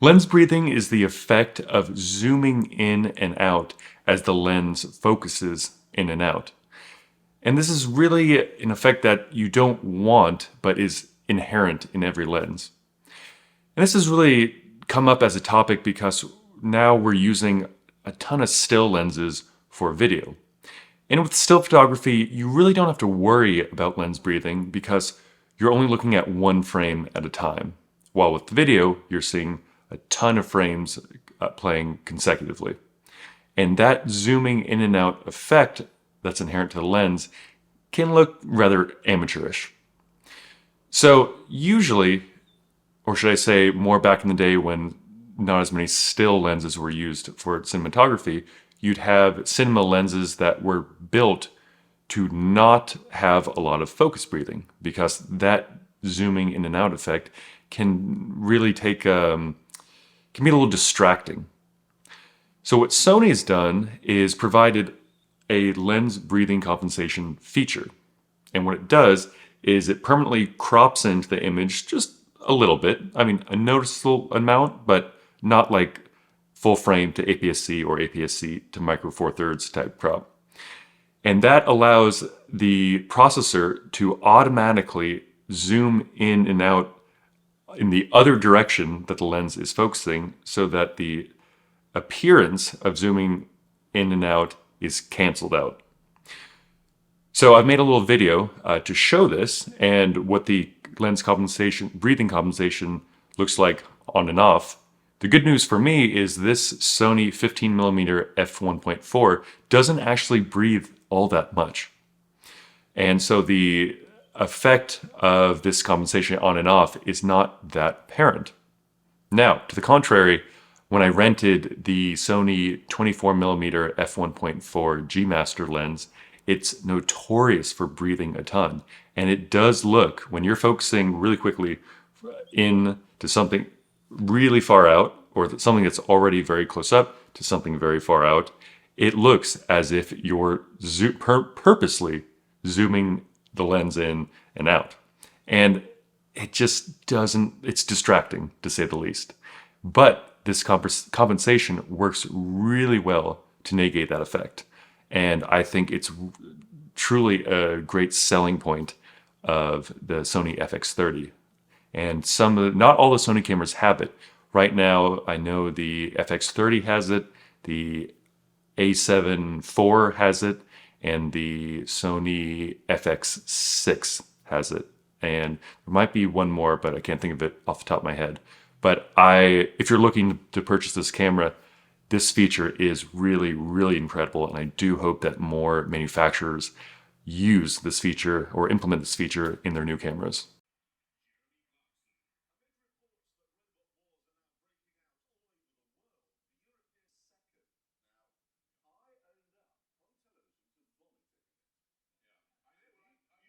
Lens breathing is the effect of zooming in and out as the lens focuses in and out. And this is really an effect that you don't want, but is inherent in every lens. And this has really come up as a topic because now we're using a ton of still lenses for video. And with still photography, you really don't have to worry about lens breathing because you're only looking at one frame at a time. While with video, you're seeing a ton of frames playing consecutively. And that zooming in and out effect that's inherent to the lens can look rather amateurish. So usually, or should I say more back in the day when not as many still lenses were used for cinematography, you'd have cinema lenses that were built to not have a lot of focus breathing because that zooming in and out effect can really can be a little distracting. So what Sony has done is provided a lens breathing compensation feature. And what it does is it permanently crops into the image just a little bit. I mean, a noticeable amount, but not like full frame to APS-C or APS-C to micro four thirds type crop. And that allows the processor to automatically zoom in and out in the other direction that the lens is focusing so that the appearance of zooming in and out is canceled out. So I've made a little video to show this and what the lens compensation, breathing compensation looks like on and off. The good news for me is this Sony 15mm f1.4 doesn't actually breathe all that much. And so the effect of this compensation on and off is not that apparent. Now, to the contrary, when I rented the Sony 24mm f1.4 G Master lens, it's notorious for breathing a ton. And it does look, when you're focusing really quickly in to something really far out, or something that's already very close up to something very far out, it looks as if you're purposely zooming the lens in and out. And it just doesn't, it's distracting to say the least. But this compensation works really well to negate that effect. And I think it's truly a great selling point of the Sony FX30. And not all the Sony cameras have it. Right now, I know the FX30 has it, the A7 IV has it, and the Sony FX6 has it. And there might be one more, but I can't think of it off the top of my head. But if you're looking to purchase this camera, this feature is really, really incredible. And I do hope that more manufacturers use this feature or implement this feature in their new cameras.